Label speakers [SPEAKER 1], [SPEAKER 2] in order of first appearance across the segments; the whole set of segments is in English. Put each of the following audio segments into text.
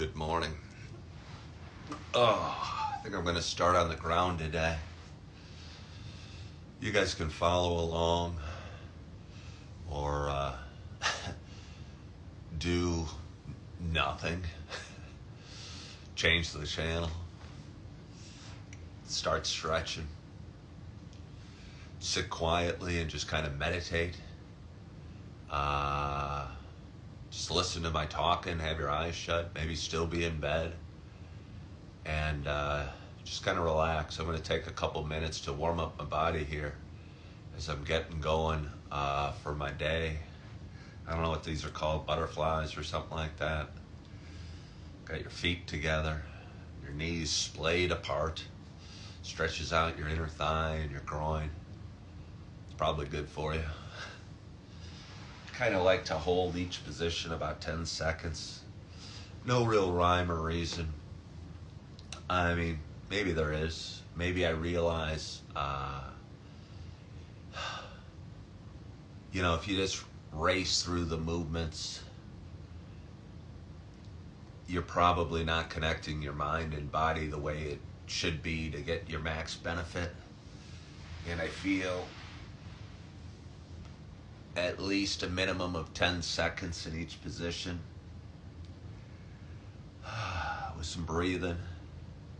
[SPEAKER 1] Good morning. I think I'm going to start on the ground today. You guys can follow along or do nothing. Change the channel. Start stretching. Sit quietly and just kind of meditate. Just listen to my talking, have your eyes shut, maybe still be in bed, and just kind of relax. I'm going to take a couple minutes to warm up my body here as I'm getting going for my day. I don't know what these are called, butterflies or something like that. Got your feet together, your knees splayed apart, stretches out your inner thigh and your groin. It's probably good for you. Kind of like to hold each position about 10 seconds. No real rhyme or reason. I mean, maybe there is. Maybe I realize, if you just race through the movements, you're probably not connecting your mind and body the way it should be to get your max benefit. And I feel at least a minimum of 10 seconds in each position with some breathing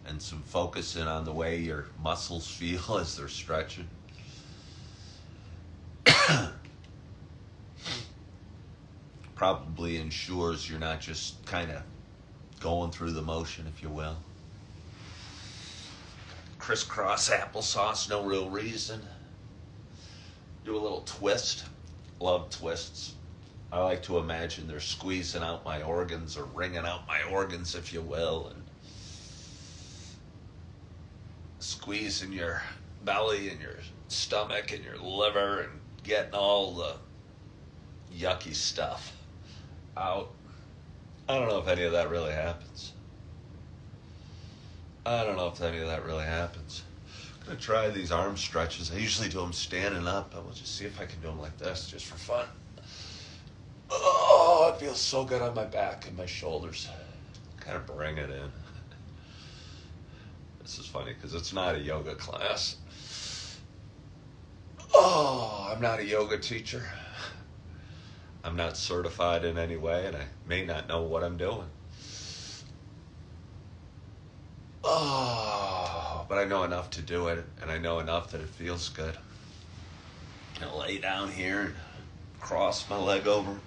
[SPEAKER 1] and some focusing on the way your muscles feel as they're stretching. Probably ensures you're not just kind of going through the motion, if you will. Crisscross applesauce, no real reason. Do a little twist. Love twists. I like to imagine they're squeezing out my organs or wringing out my organs, if you will, and squeezing your belly and your stomach and your liver and getting all the yucky stuff out. I don't know if any of that really happens. I'm going to try these arm stretches. I usually do them standing up. I will just see if I can do them like this, just for fun. Oh, it feels so good on my back and my shoulders. Kind of bring it in. This is funny because it's not a yoga class. I'm not a yoga teacher. I'm not certified in any way, and I may not know what I'm doing. But I know enough to do it, and I know enough that it feels good. I'm gonna lay down here and cross my leg over.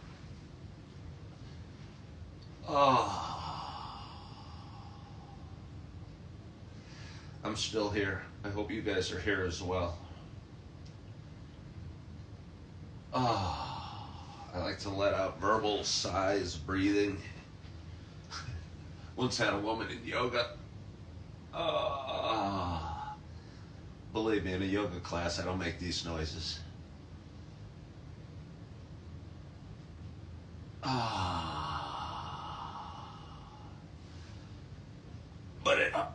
[SPEAKER 1] I'm still here. I hope you guys are here as well. I like to let out verbal sighs, breathing. Once had a woman in yoga. Believe me, in a yoga class, I don't make these noises. But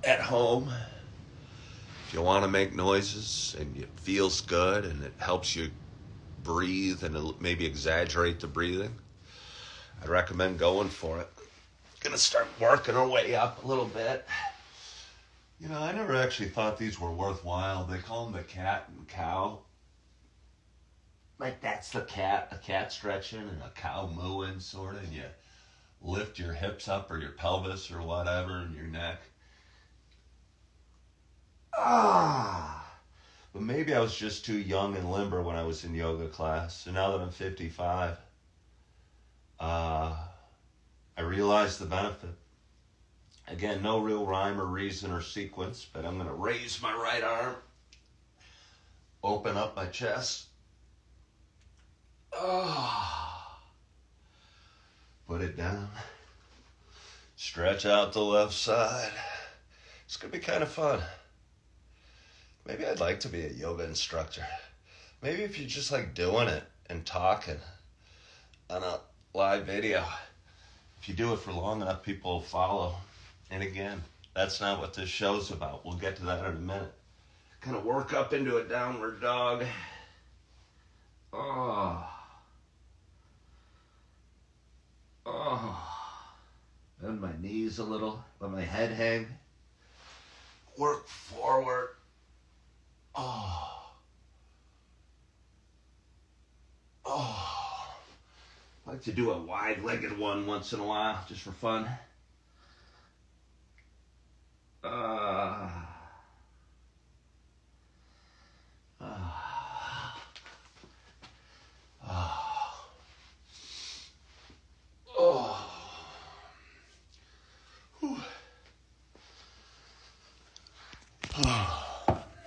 [SPEAKER 1] at home, if you want to make noises and it feels good and it helps you breathe and maybe exaggerate the breathing, I'd recommend going for it. Gonna start working our way up a little bit. I never actually thought these were worthwhile. They call them the cat and cow. Like that's a cat stretching and a cow mooing sort of. And you lift your hips up or your pelvis or whatever and your neck. But maybe I was just too young and limber when I was in yoga class. So now that I'm 55, I realize the benefit. Again, no real rhyme or reason or sequence, but I'm going to raise my right arm, open up my chest. Put it down. Stretch out the left side. It's going to be kind of fun. Maybe I'd like to be a yoga instructor. Maybe if you just like doing it and talking on a live video, if you do it for long enough, people will follow. And again, that's not what this show's about. We'll get to that in a minute. Kind of work up into a downward dog. Bend my knees a little. Let my head hang. Work forward. Oh. Oh. I like to do a wide-legged one once in a while, just for fun.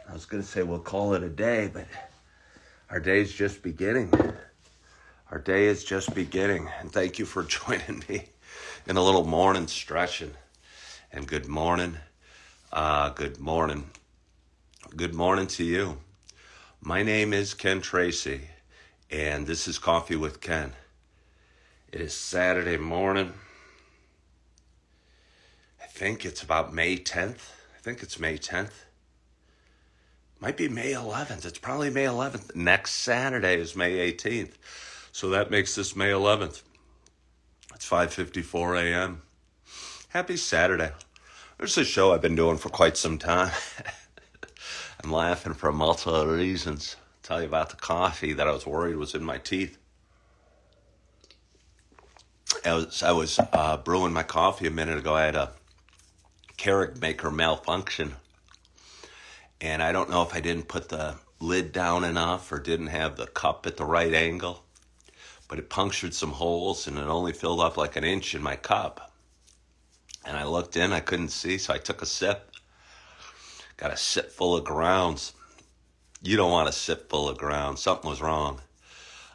[SPEAKER 1] I was going to say we'll call it a day, but our day's just beginning. Our day is just beginning. And thank you for joining me in a little morning stretching. And good morning. Good morning. Good morning to you. My name is Ken Tracy, and this is Coffee with Ken. It is Saturday morning. I think it's about May 10th. May 10th. Might be May 11th. It's probably May 11th. Next Saturday is May 18th. So that makes this May 11th. It's 5:54 a.m. Happy Saturday. There's a show I've been doing for quite some time. I'm laughing for multiple reasons. I'll tell you about the coffee that I was worried was in my teeth. I was brewing my coffee a minute ago. I had a Keurig maker malfunction. And I don't know if I didn't put the lid down enough or didn't have the cup at the right angle. But it punctured some holes and it only filled up like an inch in my cup. And I looked in, I couldn't see, so I took a sip. Got a sip full of grounds. You don't want a sip full of grounds. Something was wrong.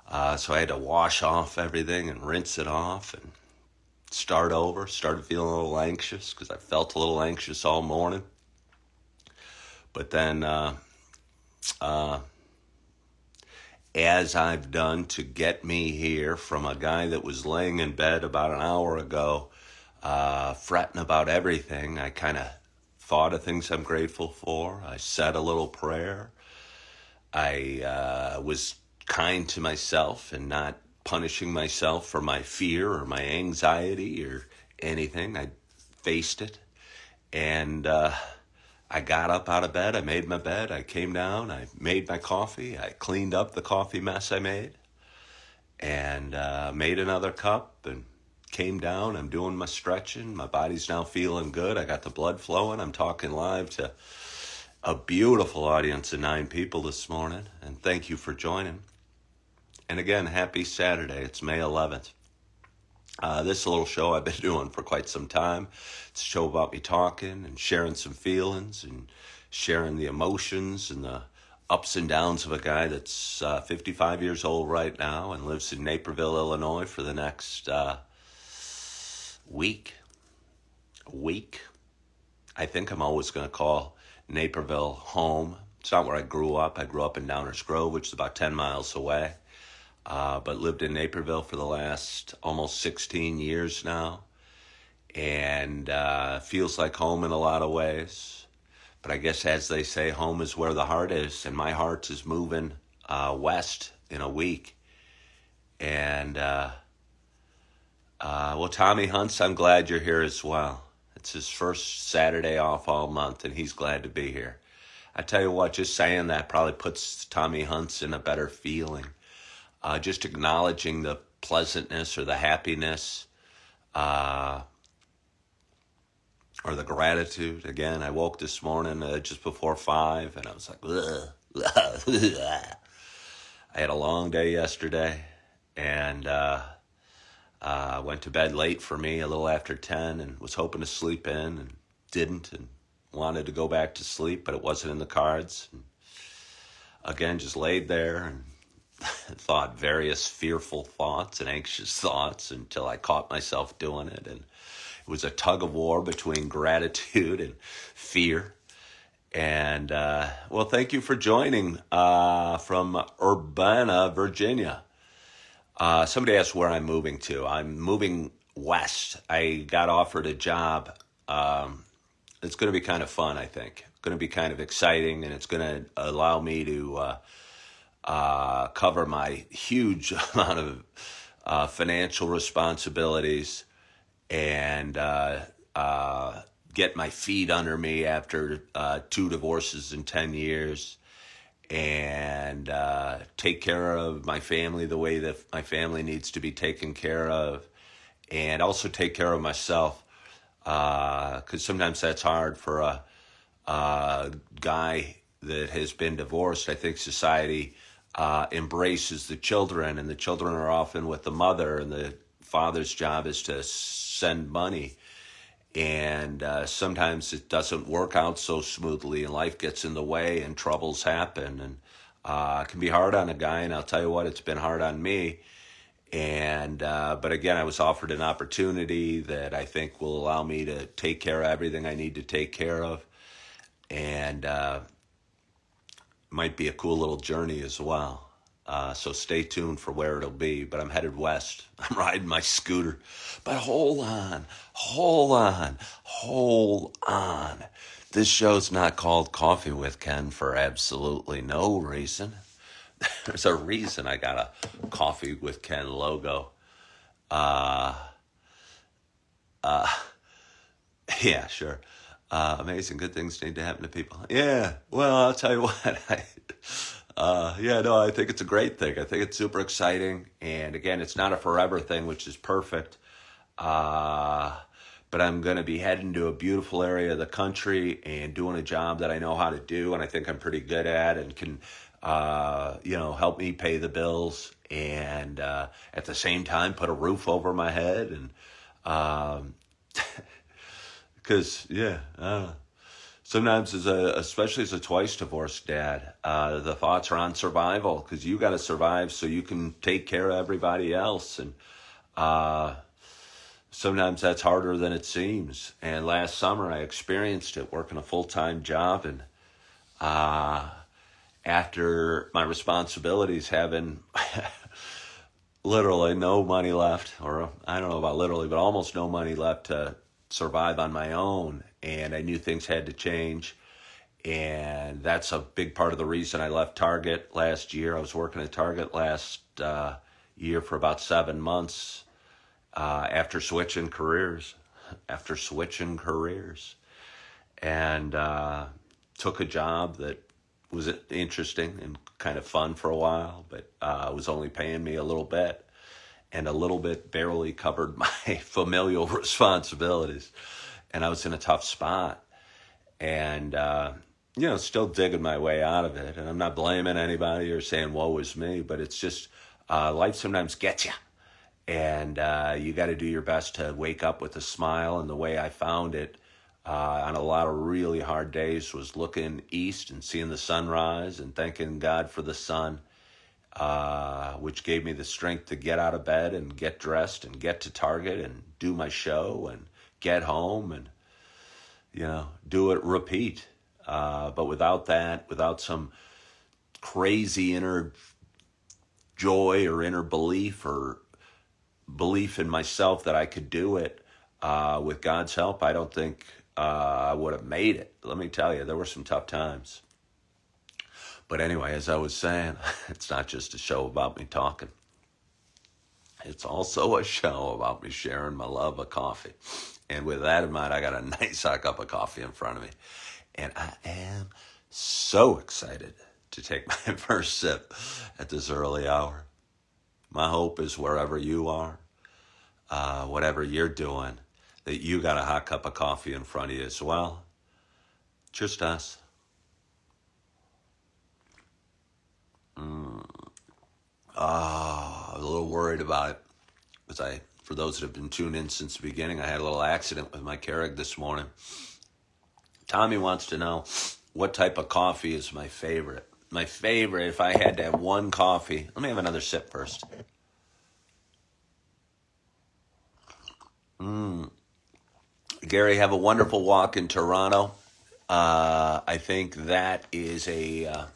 [SPEAKER 1] So I had to wash off everything and rinse it off and start over. Started feeling a little anxious because I felt a little anxious all morning. But then, as I've done to get me here from a guy that was laying in bed about an hour ago, fretting about everything, I kind of thought of things I'm grateful for. I said a little prayer. I was kind to myself and not punishing myself for my fear or my anxiety or anything. I faced it. And I got up out of bed, I made my bed, I came down, I made my coffee, I cleaned up the coffee mess I made, and made another cup and came down. I'm doing my stretching, my body's now feeling good, I got the blood flowing. I'm talking live to a beautiful audience of 9 people this morning, and thank you for joining. And again, happy Saturday, it's May 11th. This little show I've been doing for quite some time. It's a show about me talking and sharing some feelings and sharing the emotions and the ups and downs of a guy that's 55 years old right now and lives in Naperville, Illinois for the next week. I think I'm always going to call Naperville home. It's not where I grew up. I grew up in Downers Grove, which is about 10 miles away. But lived in Naperville for the last almost 16 years now. And feels like home in a lot of ways. But I guess as they say, home is where the heart is. And my heart is moving west in a week. And, well, Tommy Hunt's, I'm glad you're here as well. It's his first Saturday off all month, and he's glad to be here. I tell you what, just saying that probably puts Tommy Hunt's in a better feeling. Just acknowledging the pleasantness or the happiness or the gratitude. Again, I woke this morning just before 5 and I was like, ugh. I had a long day yesterday and went to bed late for me, a little after 10, and was hoping to sleep in and didn't, and wanted to go back to sleep, but it wasn't in the cards. And again, just laid there and thought various fearful thoughts and anxious thoughts until I caught myself doing it. And it was a tug of war between gratitude and fear. And, well, thank you for joining from Urbana, Virginia. Somebody asked where I'm moving to. I'm moving west. I got offered a job. It's going to be kind of fun, I think. It's going to be kind of exciting, and it's going to allow me to cover my huge amount of financial responsibilities and and get my feet under me after 2 divorces in 10 years, and take care of my family the way that my family needs to be taken care of, and also take care of myself, because sometimes that's hard for a guy that has been divorced. I think society embraces the children, and the children are often with the mother, and the father's job is to send money. And sometimes it doesn't work out so smoothly, and life gets in the way, and troubles happen, and it can be hard on a guy. And I'll tell you what, it's been hard on me. And but again, I was offered an opportunity that I think will allow me to take care of everything I need to take care of, and might be a cool little journey as well. So stay tuned for where it'll be. But I'm headed west. I'm riding my scooter. But hold on. This show's not called Coffee with Ken for absolutely no reason. There's a reason I got a Coffee with Ken logo. Yeah, sure. Amazing. Good things need to happen to people. Yeah. Well, I'll tell you what. I think it's a great thing. I think it's super exciting. And again, it's not a forever thing, which is perfect. But I'm going to be heading to a beautiful area of the country and doing a job that I know how to do, and I think I'm pretty good at, and can, help me pay the bills, and at the same time put a roof over my head, and because sometimes especially as a twice divorced dad, the thoughts are on survival, because you got to survive so you can take care of everybody else, and sometimes that's harder than it seems. And last summer I experienced it working a full-time job, and after my responsibilities having literally no money left, or I don't know about literally, but almost no money left to survive on my own, and I knew things had to change. And that's a big part of the reason I left Target last year. I was working at Target last year for about 7 months after switching careers, and took a job that was interesting and kind of fun for a while, but was only paying me a little bit, and a little bit barely covered my familial responsibilities. And I was in a tough spot, and still digging my way out of it. And I'm not blaming anybody or saying woe is me, but it's just life sometimes gets you, and you got to do your best to wake up with a smile. And the way I found it on a lot of really hard days was looking east and seeing the sunrise and thanking God for the sun, which gave me the strength to get out of bed and get dressed and get to Target and do my show and get home and, do it, repeat. But without some crazy inner joy or inner belief or belief in myself that I could do it, with God's help, I don't think I would have made it. Let me tell you, there were some tough times. But anyway, as I was saying, it's not just a show about me talking. It's also a show about me sharing my love of coffee. And with that in mind, I got a nice hot cup of coffee in front of me. And I am so excited to take my first sip at this early hour. My hope is wherever you are, whatever you're doing, that you got a hot cup of coffee in front of you as well. Cheers to us. I was a little worried about it, because for those that have been tuned in since the beginning, I had a little accident with my Keurig this morning. Tommy wants to know what type of coffee is my favorite. My favorite, if I had to have one coffee, let me have another sip first. Gary, have a wonderful walk in Toronto. I think that is a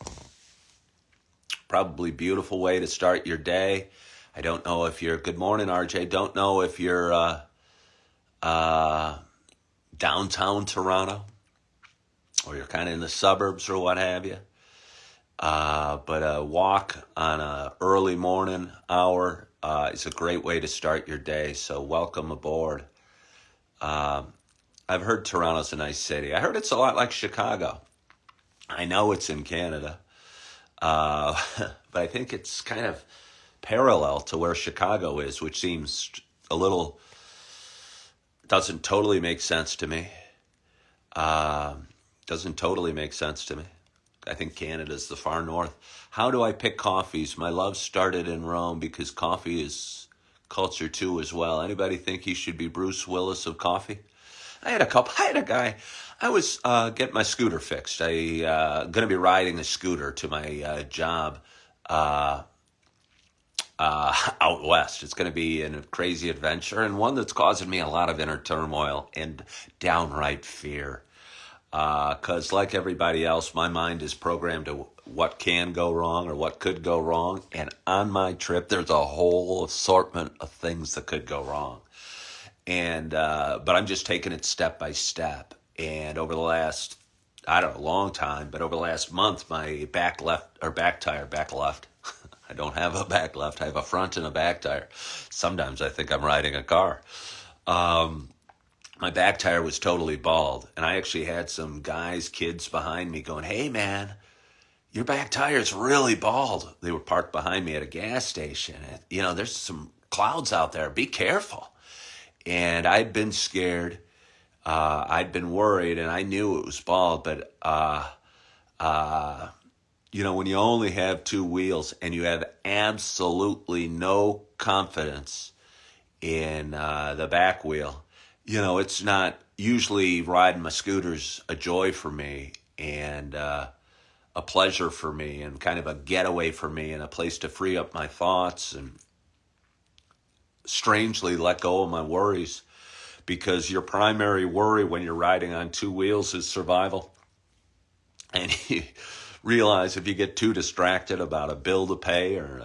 [SPEAKER 1] probably beautiful way to start your day. I don't know if you're, good morning, RJ. Don't know if you're downtown Toronto, or you're kind of in the suburbs or what have you. But a walk on a early morning hour is a great way to start your day. So welcome aboard. I've heard Toronto's a nice city. I heard it's a lot like Chicago. I know it's in Canada, uh, but I think it's kind of parallel to where Chicago is, which seems a little, doesn't totally make sense to me. Um, doesn't totally make sense to me. I think Canada's the far north. How do I pick coffees? My love started in Rome because coffee is culture too as well. Anybody think he should be Bruce Willis of coffee? I had a guy. I was getting my scooter fixed. I going to be riding a scooter to my job uh, out west. It's going to be a crazy adventure and one that's causing me a lot of inner turmoil and downright fear. Because, like everybody else, my mind is programmed to what can go wrong or what could go wrong. And on my trip, there's a whole assortment of things that could go wrong. And but I'm just taking it step by step. And over the last, I don't know, long time, but over the last month, my back left. I don't have a back left. I have a front and a back tire. Sometimes I think I'm riding a car. Um, my back tire was totally bald, and I actually had some guys, kids behind me going, "Hey, man, your back tire's really bald." They were parked behind me at a gas station. And, there's some clouds out there. Be careful. And I'd been scared. I'd been worried, and I knew it was bald. But uh, when you only have two wheels and you have absolutely no confidence in the back wheel, it's not usually riding my scooter's a joy for me and a pleasure for me and kind of a getaway for me and a place to free up my thoughts and strangely let go of my worries because your primary worry when you're riding on two wheels is survival. And you realize if you get too distracted about a bill to pay or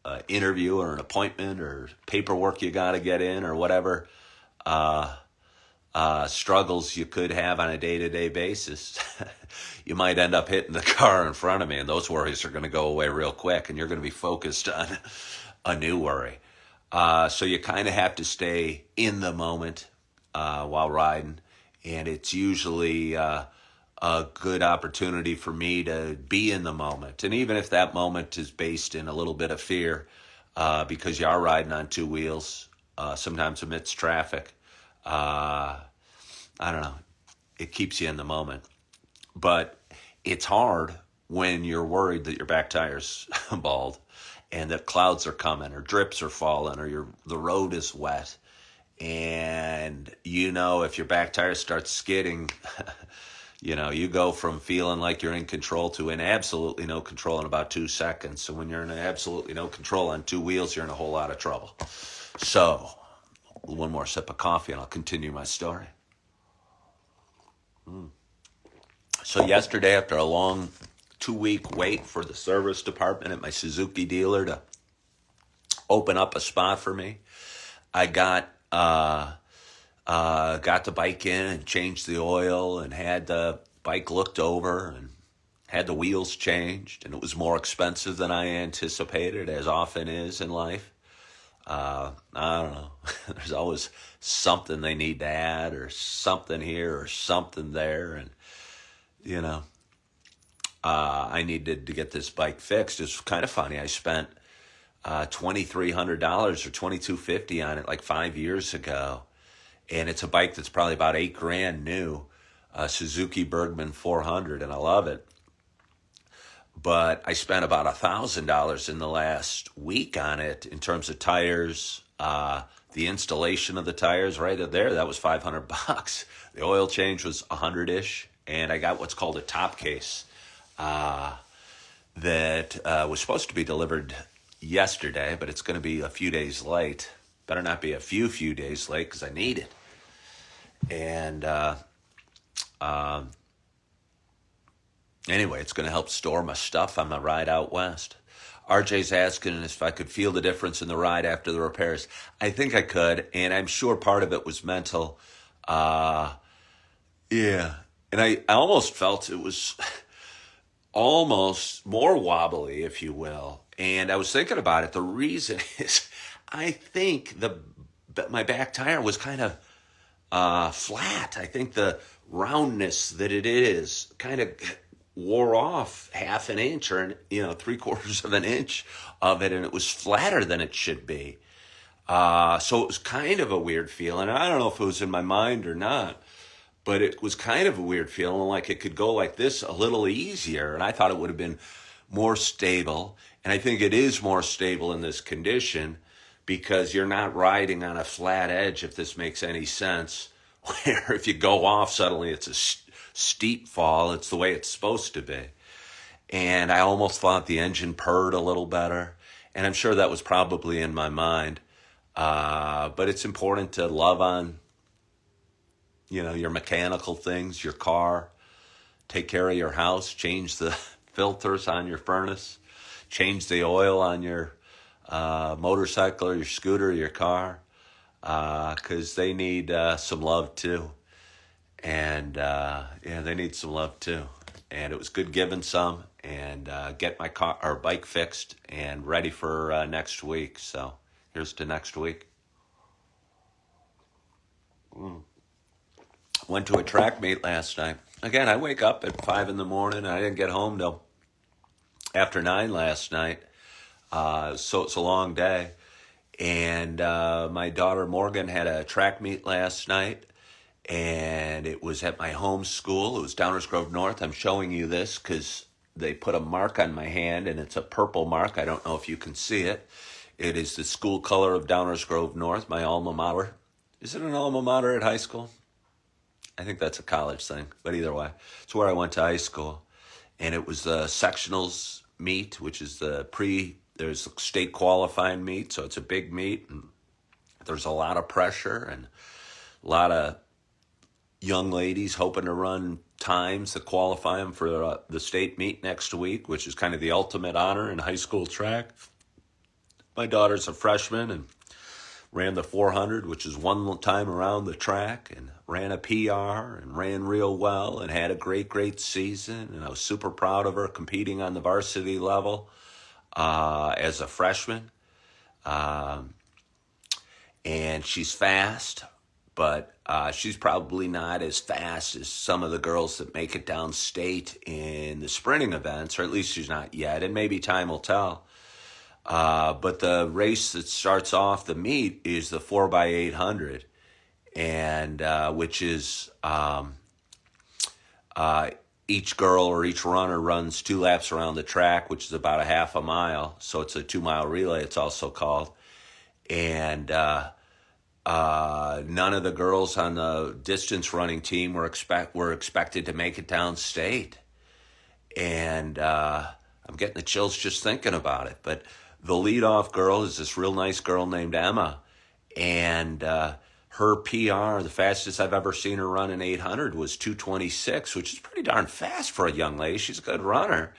[SPEAKER 1] a interview or an appointment or paperwork you got to get in or whatever struggles you could have on a day-to-day basis, you might end up hitting the car in front of me, and those worries are going to go away real quick, and you're going to be focused on a new worry. So you kind of have to stay in the moment while riding, and it's usually a good opportunity for me to be in the moment. And even if that moment is based in a little bit of fear, because you are riding on two wheels, sometimes amidst traffic, I don't know, it keeps you in the moment. But it's hard when you're worried that your back tire's bald and that clouds are coming or drips are falling or the road is wet. And if your back tire starts skidding, you go from feeling like you're in control to in absolutely no control in about 2 seconds. So when you're in absolutely no control on two wheels, you're in a whole lot of trouble. So one more sip of coffee and I'll continue my story. So yesterday, after a long 2-week wait for the service department at my Suzuki dealer to open up a spot for me, I got the bike in and changed the oil and had the bike looked over and had the wheels changed, and it was more expensive than I anticipated, as often is in life. I don't know. There's always something they need to add or something here or something there. And, I needed to get this bike fixed. It's kind of funny. I spent $2,300 or $2,250 on it like 5 years ago. And it's a bike that's probably about $8,000 new, Suzuki Bergman 400, and I love it. But I spent about $1,000 in the last week on it in terms of tires, the installation of the tires right there. That was $500. The oil change was $100-ish, and I got what's called a top case that was supposed to be delivered yesterday, but it's going to be a few days late. Better not be a few days late because I need it. And anyway, it's going to help store my stuff on my ride out west. RJ's asking if I could feel the difference in the ride after the repairs. I think I could, and I'm sure part of it was mental. Yeah, and I almost felt it was almost more wobbly, if you will. And I was thinking about it. The reason is I think my back tire was kind of flat. I think the roundness that it is kind of wore off half an inch or three quarters of an inch of it, and it was flatter than it should be. So it was kind of a weird feeling. I don't know if it was in my mind or not, but it was kind of a weird feeling, like it could go like this a little easier. And I thought it would have been more stable. And I think it is more stable in this condition because you're not riding on a flat edge, if this makes any sense, where if you go off suddenly it's a steep fall. It's the way it's supposed to be. And I almost thought the engine purred a little better. And I'm sure that was probably in my mind. But it's important to love on, your mechanical things, your car, take care of your house, change the filters on your furnace, change the oil on your motorcycle or your scooter or your car, because they need some love too. And they need some love too. And it was good giving some and get my car or bike fixed and ready for next week. So here's to next week. Went to a track meet last night. Again, I wake up at 5 in the morning. I didn't get home till after 9 last night. So it's a long day. And my daughter Morgan had a track meet last night. And it was at my home school. It was Downers Grove North. I'm showing you this because they put a mark on my hand, and it's a purple mark. I don't know if you can see it. It is the school color of Downers Grove North, my alma mater. Is it an alma mater at high school? I think that's a college thing, but either way. It's where I went to high school. And it was the sectionals meet, which is there's a state qualifying meet, so it's a big meet. And there's a lot of pressure and a lot of young ladies hoping to run times that qualify them for the state meet next week, which is kind of the ultimate honor in high school track. My daughter's a freshman and ran the 400, which is one time around the track, and ran a PR and ran real well and had a great season. And I was super proud of her competing on the varsity level as a freshman. And she's fast, but she's probably not as fast as some of the girls that make it downstate in the sprinting events, or at least she's not yet, and maybe time will tell. But the race that starts off the meet is the 4x800, and which is each girl or each runner runs 2 laps around the track, which is about a half a mile. So it's a 2-mile relay, it's also called. And none of the girls on the distance running team were expected to make it downstate. And I'm getting the chills just thinking about it. But the leadoff girl is this real nice girl named Emma. And her PR, the fastest I've ever seen her run in 800, was 2:26, which is pretty darn fast for a young lady. She's a good runner.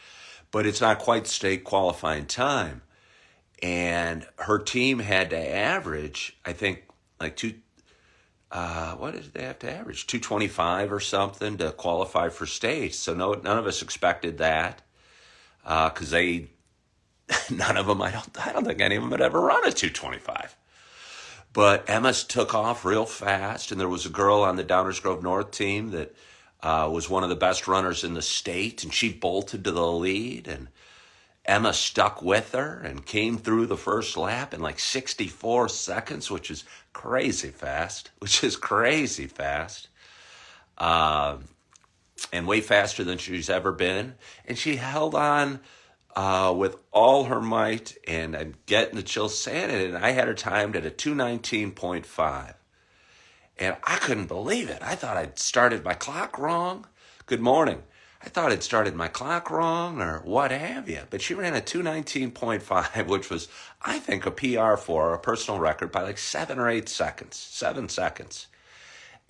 [SPEAKER 1] But it's not quite state qualifying time. And her team had to average, I think, like what did they have to average? 225 or something to qualify for state. So none of us expected that because none of them, I don't think any of them had ever run a 225. But Emma took off real fast, and there was a girl on the Downers Grove North team that was one of the best runners in the state, and she bolted to the lead, and Emma stuck with her and came through the first lap in like 64 seconds, which is crazy fast, and way faster than she's ever been. And she held on with all her might, and I'm getting the chills saying it, and I had her timed at a 2:19.5. And I couldn't believe it. I thought I'd started my clock wrong. Good morning. I thought I'd started my clock wrong or what have you. But she ran a 2:19.5, which was, I think, a PR for her, a personal record by like 7 or 8 seconds, 7 seconds.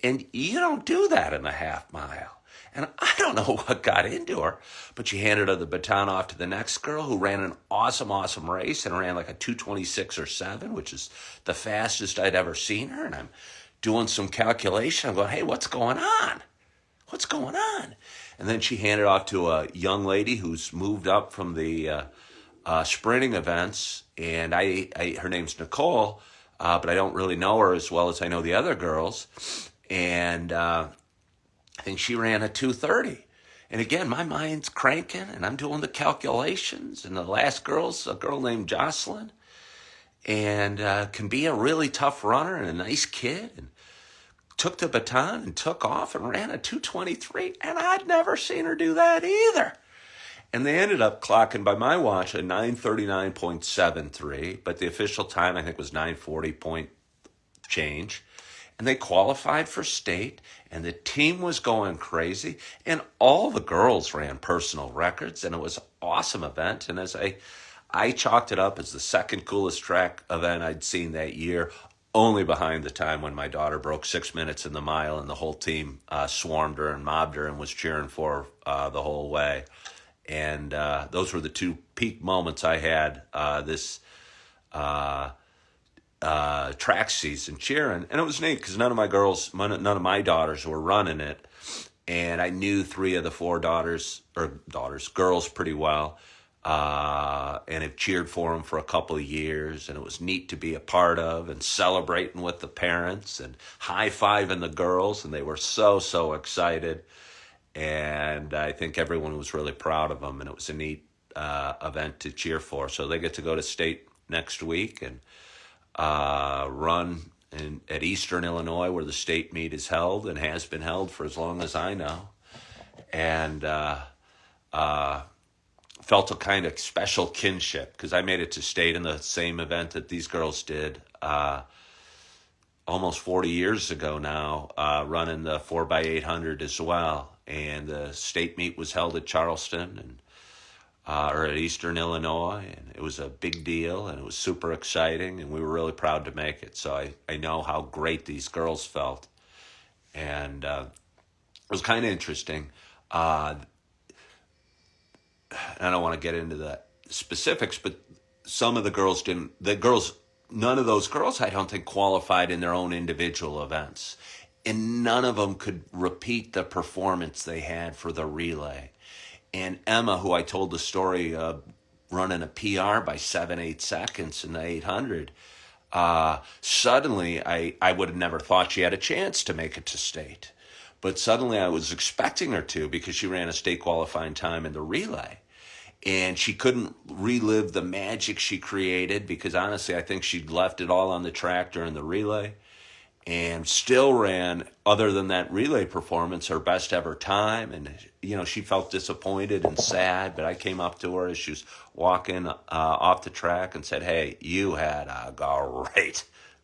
[SPEAKER 1] And you don't do that in a half mile. And I don't know what got into her, but she handed the baton off to the next girl who ran an awesome race and ran like a 2:26 or 7, which is the fastest I'd ever seen her. And I'm doing some calculation. I'm going, hey, what's going on? What's going on? And then she handed off to a young lady who's moved up from the sprinting events. And her name's Nicole, but I don't really know her as well as I know the other girls. And I think she ran a 2:30. And again, my mind's cranking, and I'm doing the calculations. And the last girl's a girl named Jocelyn, and can be a really tough runner and a nice kid. And took the baton and took off and ran a 2:23. And I'd never seen her do that either. And they ended up clocking, by my watch, a 9:39.73. But the official time, I think, was 9:40 point change. And they qualified for state, and the team was going crazy, and all the girls ran personal records, and it was an awesome event. And as I chalked it up as the second coolest track event I'd seen that year, only behind the time when my daughter broke 6 minutes in the mile, and the whole team swarmed her and mobbed her and was cheering for her the whole way. And those were the two peak moments I had this track season cheering. And it was neat because none of my daughters were running it. And I knew three of the four girls pretty well, and have cheered for them for a couple of years. And it was neat to be a part of and celebrating with the parents and high-fiving the girls. And they were so, so excited. And I think everyone was really proud of them. And it was a neat event to cheer for. So they get to go to state next week and run at Eastern Illinois, where the state meet is held and has been held for as long as I know. And felt a kind of special kinship because I made it to state in the same event that these girls did almost 40 years ago now, running the 4x800 as well. And the state meet was held at Charleston and or at Eastern Illinois, and it was a big deal, and it was super exciting, and we were really proud to make it. So I know how great these girls felt, and it was kind of interesting. I don't want to get into the specifics, but some of the girls didn't. None of those girls, I don't think, qualified in their own individual events, and none of them could repeat the performance they had for the relay. And Emma, who I told the story of running a PR by 7-8 seconds in the 800, suddenly I would have never thought she had a chance to make it to state. But suddenly I was expecting her to because she ran a state qualifying time in the relay. And she couldn't relive the magic she created because honestly I think she'd left it all on the track during the relay. And still ran, other than that relay performance, her best ever time. And, she felt disappointed and sad. But I came up to her as she was walking off the track and said, "Hey, you had a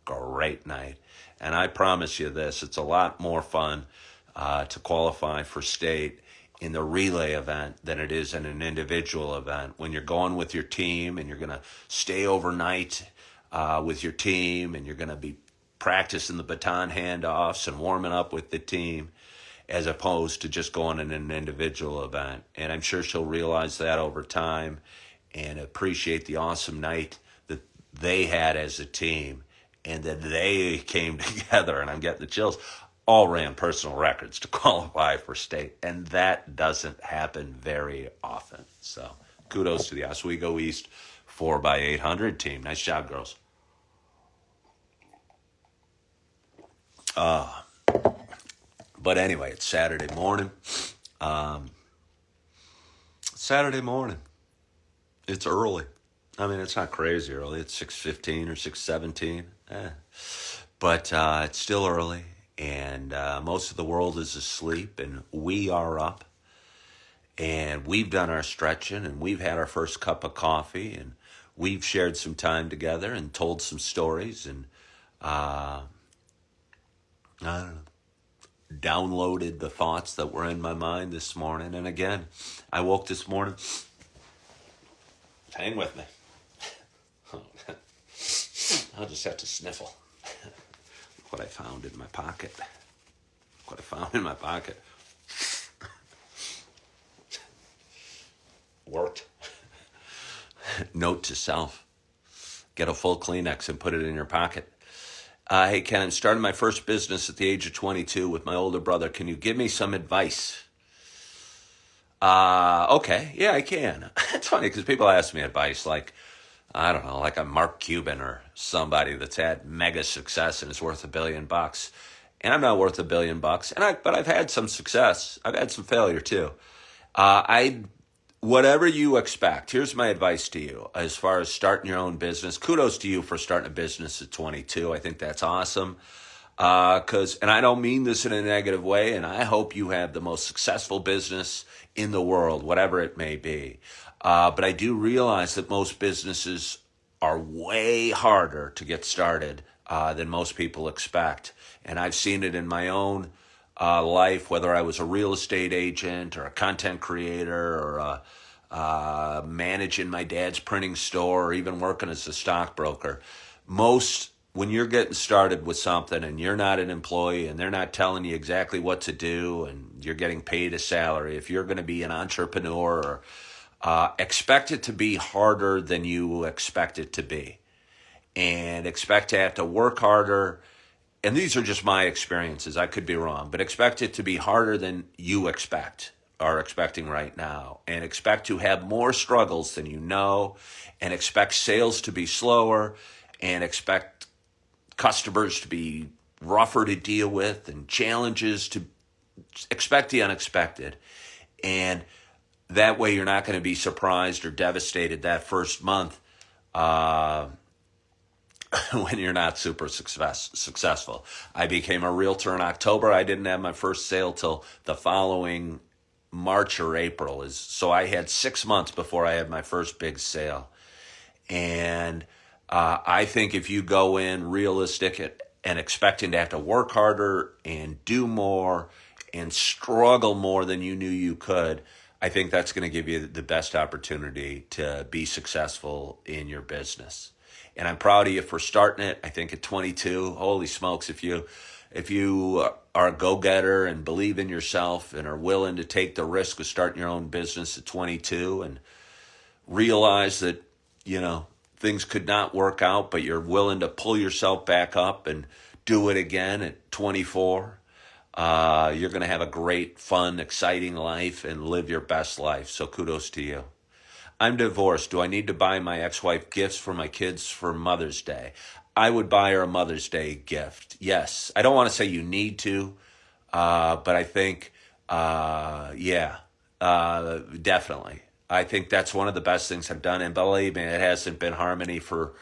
[SPEAKER 1] great night. And I promise you this, it's a lot more fun to qualify for state in the relay event than it is in an individual event. When you're going with your team and you're going to stay overnight with your team and you're going to be practicing the baton handoffs and warming up with the team as opposed to just going in an individual event." And I'm sure she'll realize that over time and appreciate the awesome night that they had as a team and that they came together, and I'm getting the chills, all ran personal records to qualify for state. And that doesn't happen very often. So kudos to the Oswego East 4x800 team. Nice job, girls. But anyway, it's Saturday morning. It's early. I mean, it's not crazy early. It's 6:15 or 6:17. But it's still early, and most of the world is asleep, and we are up. And we've done our stretching, and we've had our first cup of coffee, and we've shared some time together and told some stories, and I don't know, downloaded the thoughts that were in my mind this morning. And again, I woke this morning, hang with me. I'll just have to sniffle. Look what I found in my pocket. Worked. Note to self. Get a full Kleenex and put it in your pocket. Hey, Ken, I'm starting my first business at the age of 22 with my older brother. Can you give me some advice? Okay. Yeah, I can. It's funny because people ask me advice like, I don't know, like I'm Mark Cuban or somebody that's had mega success and is worth $1 billion. and I'm not worth $1 billion. But I've had some success. I've had some failure too. I Whatever you expect, here's my advice to you as far as starting your own business. Kudos to you for starting a business at 22. I think that's awesome. And I don't mean this in a negative way, and I hope you have the most successful business in the world, whatever it may be. But I do realize that most businesses are way harder to get started than most people expect. And I've seen it in my own life, whether I was a real estate agent or a content creator or managing my dad's printing store or even working as a stockbroker. When you're getting started with something and you're not an employee and they're not telling you exactly what to do and you're getting paid a salary, if you're going to be an entrepreneur, expect it to be harder than you expect it to be, and expect to have to work harder. And these are just my experiences. I could be wrong, but expect it to be harder than you are expecting right now, and expect to have more struggles than you know, and expect sales to be slower, and expect customers to be rougher to deal with, and challenges to expect the unexpected. And that way you're not going to be surprised or devastated that first month when you're not super successful. I became a realtor in October. I didn't have my first sale till the following March or April. So I had 6 months before I had my first big sale. And I think if you go in realistic and expecting to have to work harder and do more and struggle more than you knew you could, I think that's going to give you the best opportunity to be successful in your business. And I'm proud of you for starting it. I think at 22, holy smokes, if you are a go-getter and believe in yourself and are willing to take the risk of starting your own business at 22 and realize that, things could not work out, but you're willing to pull yourself back up and do it again at 24, you're going to have a great, fun, exciting life and live your best life. So kudos to you. I'm divorced. Do I need to buy my ex-wife gifts for my kids for Mother's Day? I would buy her a Mother's Day gift. Yes. I don't want to say you need to, but I think, definitely. I think that's one of the best things I've done. And believe me, it hasn't been harmony for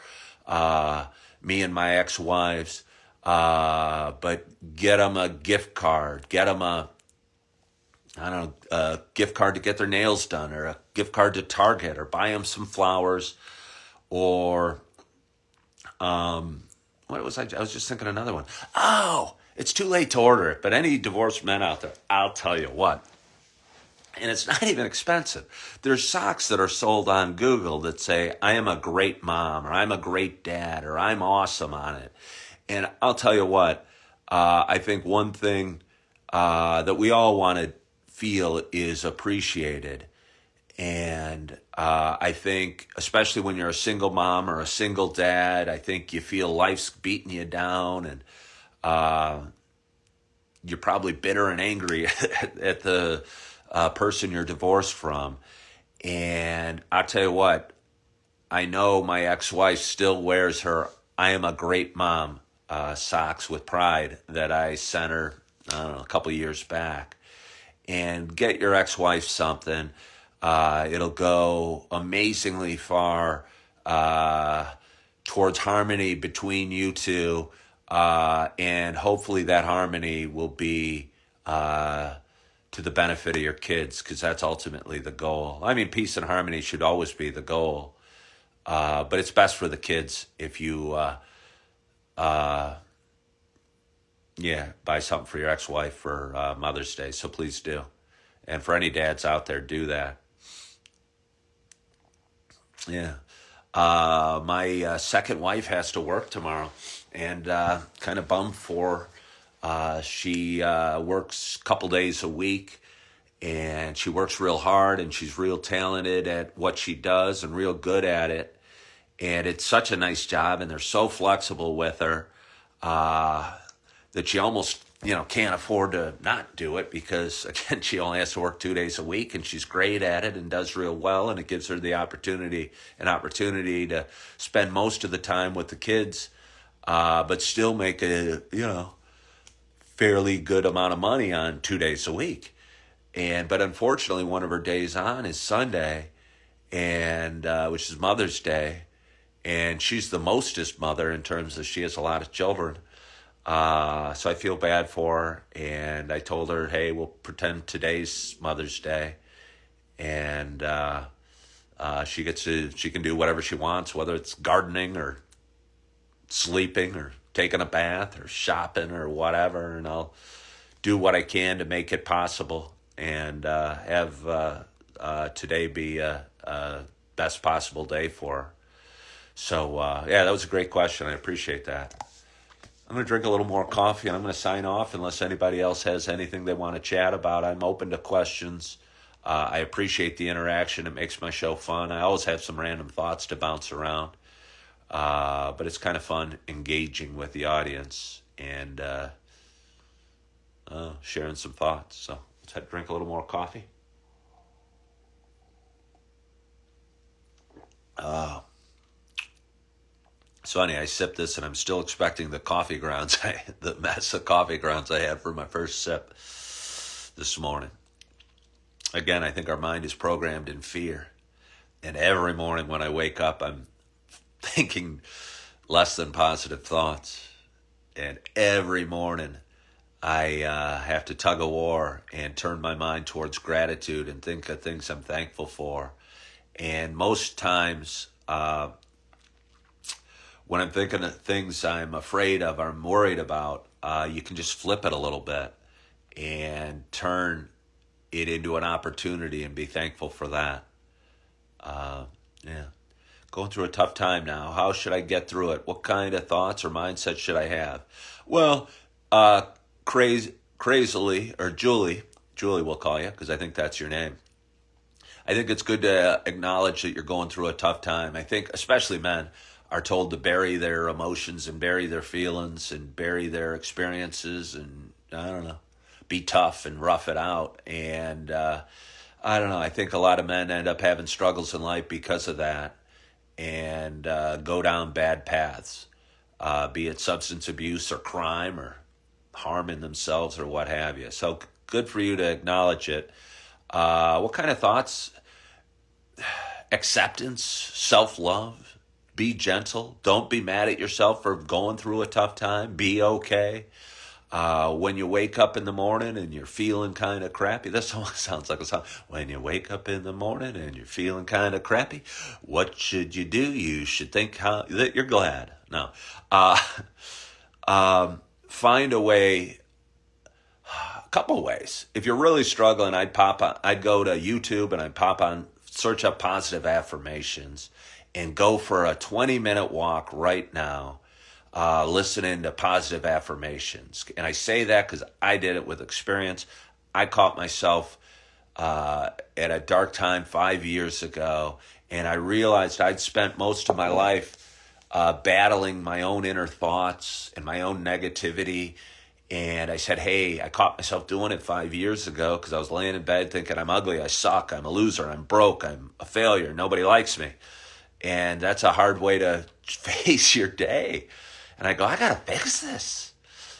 [SPEAKER 1] me and my ex-wives. But get them a gift card. Get them a gift card to get their nails done, or a gift card to Target, or buy them some flowers, or what was I was just thinking another one. Oh, it's too late to order it, but any divorced men out there, I'll tell you what. And it's not even expensive. There's socks that are sold on Google that say, I am a great mom, or I'm a great dad, or I'm awesome on it. And I'll tell you what, I think one thing that we all want to feel is appreciated. And I think, especially when you're a single mom or a single dad, I think you feel life's beating you down, and you're probably bitter and angry at the person you're divorced from. And I'll tell you what, I know my ex-wife still wears her I am a great mom socks with pride that I sent her, a couple years back. And get your ex-wife something. It'll go amazingly far towards harmony between you two, and hopefully that harmony will be to the benefit of your kids, because that's ultimately the goal. I mean, peace and harmony should always be the goal, but it's best for the kids if you buy something for your ex-wife for Mother's Day. So please do. And for any dads out there, do that. Yeah. My second wife has to work tomorrow, and kind of bummed for she works a couple days a week, and she works real hard, and she's real talented at what she does and real good at it. And it's such a nice job, and they're so flexible with her that she almost, can't afford to not do it, because, again, she only has to work 2 days a week, and she's great at it and does real well, and it gives her the opportunity to spend most of the time with the kids, but still make a, fairly good amount of money on 2 days a week. But unfortunately, one of her days on is Sunday, and which is Mother's Day, and she's the mostest mother in terms of she has a lot of children. So I feel bad for her, and I told her, hey, we'll pretend today's Mother's Day, and she can do whatever she wants, whether it's gardening or sleeping or taking a bath or shopping or whatever, and I'll do what I can to make it possible and have today be a best possible day for her. So, yeah, that was a great question. I appreciate that. I'm going to drink a little more coffee, and I'm going to sign off unless anybody else has anything they want to chat about. I'm open to questions. I appreciate the interaction. It makes my show fun. I always have some random thoughts to bounce around. But it's kind of fun engaging with the audience and sharing some thoughts. So let's drink a little more coffee. So anyway, I sipped this, and I'm still expecting the coffee grounds, the mess of coffee grounds I had for my first sip this morning. Again, I think our mind is programmed in fear. And every morning when I wake up, I'm thinking less than positive thoughts. And every morning I have to tug a war and turn my mind towards gratitude and think of things I'm thankful for. And most times, when I'm thinking of things I'm afraid of or I'm worried about, you can just flip it a little bit and turn it into an opportunity and be thankful for that. Yeah. Going through a tough time now. How should I get through it? What kind of thoughts or mindset should I have? Well, crazily, or Julie we'll call you, because I think that's your name. I think it's good to acknowledge that you're going through a tough time. I think especially men are told to bury their emotions and bury their feelings and bury their experiences and, I don't know, be tough and rough it out. And I don't know, I think a lot of men end up having struggles in life because of that and go down bad paths, be it substance abuse or crime or harming themselves or what have you. So good for you to acknowledge it. What kind of thoughts? Acceptance, self-love. Be gentle. Don't be mad at yourself for going through a tough time. Be okay. When you wake up in the morning and you're feeling kind of crappy, that almost sounds like a song. When you wake up in the morning and you're feeling kind of crappy, what should you do? You should think that you're glad. No. Find a way, a couple ways. If you're really struggling, I'd go to YouTube and I'd search up positive affirmations and go for a 20-minute walk right now, listening to positive affirmations. And I say that because I did it with experience. I caught myself at a dark time 5 years ago, and I realized I'd spent most of my life battling my own inner thoughts and my own negativity. And I said, hey, I caught myself doing it 5 years ago because I was laying in bed thinking I'm ugly, I suck, I'm a loser, I'm broke, I'm a failure, nobody likes me. And that's a hard way to face your day. And I go, I got to fix this.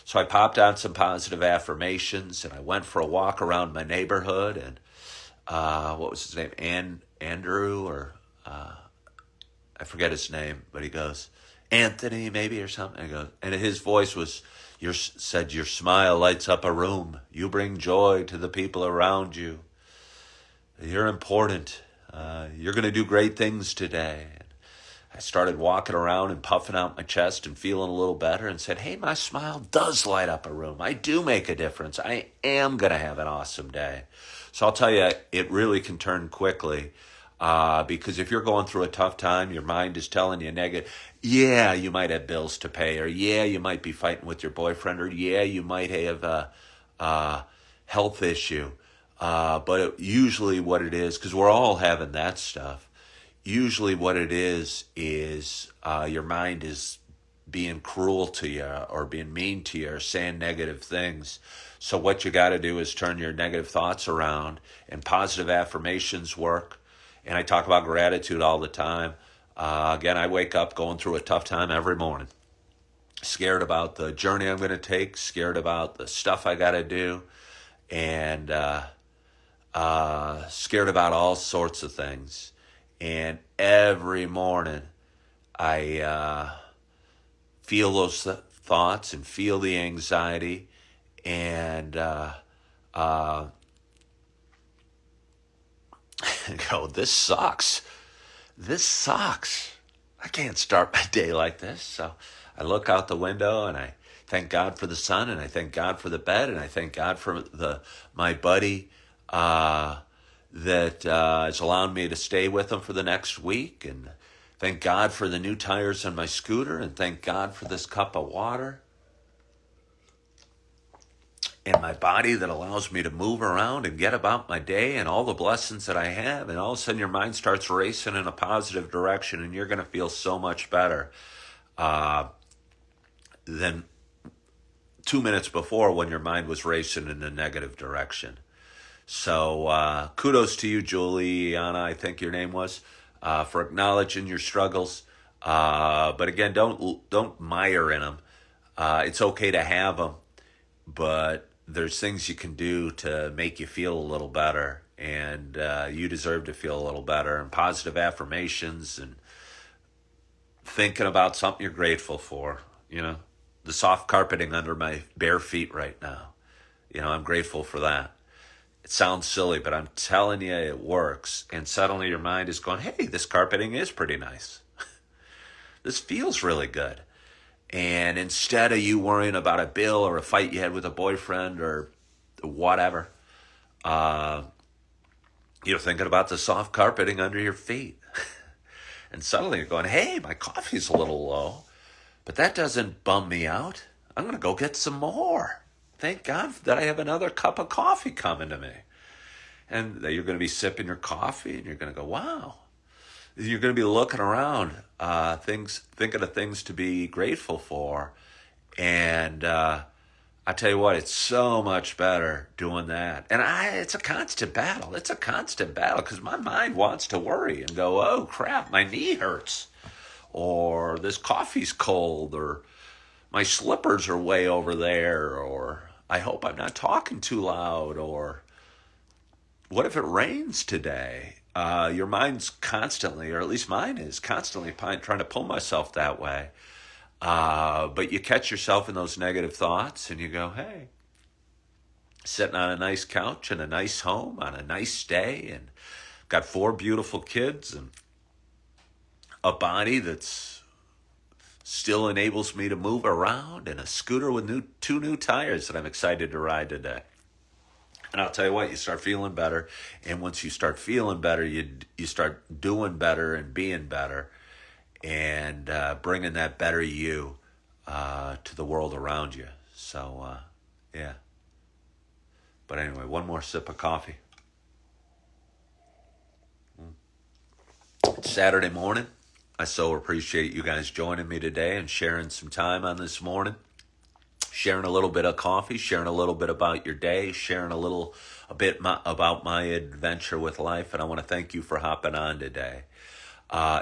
[SPEAKER 1] So I popped on some positive affirmations and I went for a walk around my neighborhood. And what was his name? Andrew, or I forget his name, but he goes, Anthony maybe or something. And his voice said, your smile lights up a room. You bring joy to the people around you. You're important. You're going to do great things today. And I started walking around and puffing out my chest and feeling a little better and said, hey, my smile does light up a room. I do make a difference. I am going to have an awesome day. So I'll tell you, it really can turn quickly because if you're going through a tough time, your mind is telling you negative. Yeah, you might have bills to pay, or yeah, you might be fighting with your boyfriend, or yeah, you might have a health issue. But usually what it is, because we're all having that stuff, usually what it is your mind is being cruel to you or being mean to you or saying negative things. So what you got to do is turn your negative thoughts around, and positive affirmations work. And I talk about gratitude all the time. Again, I wake up going through a tough time every morning. scared about the journey I'm going to take, scared about the stuff I got to do, and scared about all sorts of things. And every morning I feel those thoughts and feel the anxiety and uh, go, this sucks. This sucks. I can't start my day like this. So I look out the window and I thank God for the sun, and I thank God for the bed, and I thank God for my buddy that is allowing me to stay with him for the next week, and thank God for the new tires on my scooter, and thank God for this cup of water and my body that allows me to move around and get about my day and all the blessings that I have. And all of a sudden your mind starts racing in a positive direction, and you're going to feel so much better than 2 minutes before when your mind was racing in a negative direction. So kudos to you, Juliana, I think your name was, for acknowledging your struggles. But again, don't mire in them. It's okay to have them, but there's things you can do to make you feel a little better, and you deserve to feel a little better. And positive affirmations and thinking about something you're grateful for. The soft carpeting under my bare feet right now. I'm grateful for that. It sounds silly, but I'm telling you, it works. And suddenly your mind is going, hey, this carpeting is pretty nice. This feels really good. And instead of you worrying about a bill or a fight you had with a boyfriend or whatever, you're thinking about the soft carpeting under your feet. And suddenly you're going, hey, my coffee's a little low, but that doesn't bum me out. I'm going to go get some more. Thank God that I have another cup of coffee coming to me. And you're going to be sipping your coffee, and you're going to go, wow. You're going to be looking around, thinking of things to be grateful for. And I tell you what, it's so much better doing that. And it's a constant battle. It's a constant battle because my mind wants to worry and go, oh, crap, my knee hurts. Or this coffee's cold. Or my slippers are way over there. Or I hope I'm not talking too loud. Or what if it rains today? Your mind's constantly, or at least mine is, constantly trying to pull myself that way. But you catch yourself in those negative thoughts and you go, hey, sitting on a nice couch in a nice home on a nice day, and got 4 beautiful kids and a body that's still enables me to move around, and a scooter with 2 new tires that I'm excited to ride today. And I'll tell you what, you start feeling better. And once you start feeling better, you start doing better and being better, and bringing that better you to the world around you. So, yeah. But anyway, one more sip of coffee. It's Saturday morning. I so appreciate you guys joining me today and sharing some time on this morning. Sharing a little bit of coffee, sharing a little bit about your day, sharing a bit about my adventure with life. And I want to thank you for hopping on today.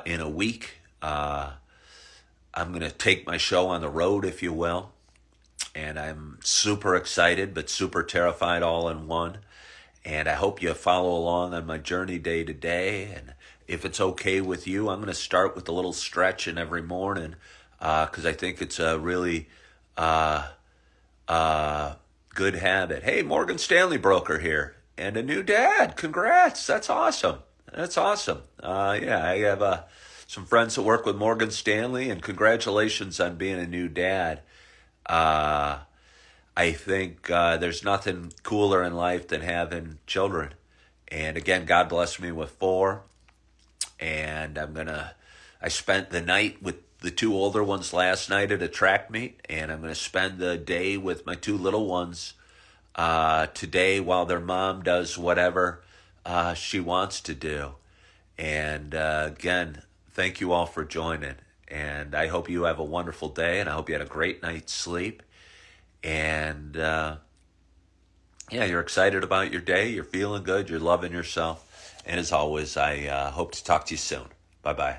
[SPEAKER 1] In a week, I'm going to take my show on the road, if you will. And I'm super excited, but super terrified all in one. And I hope you follow along on my journey day to day. And if it's okay with you, I'm going to start with a little stretching every morning, because I think it's a really good habit. Hey, Morgan Stanley broker here, and a new dad. Congrats. That's awesome. That's awesome. Yeah, I have some friends that work with Morgan Stanley, and congratulations on being a new dad. I think there's nothing cooler in life than having children. And again, God blessed me with 4. And I spent the night with the 2 older ones last night at a track meet, and I'm going to spend the day with my 2 little ones today while their mom does whatever she wants to do. And again, thank you all for joining. And I hope you have a wonderful day, and I hope you had a great night's sleep. And yeah, you're excited about your day. You're feeling good. You're loving yourself. And as always, I hope to talk to you soon. Bye-bye.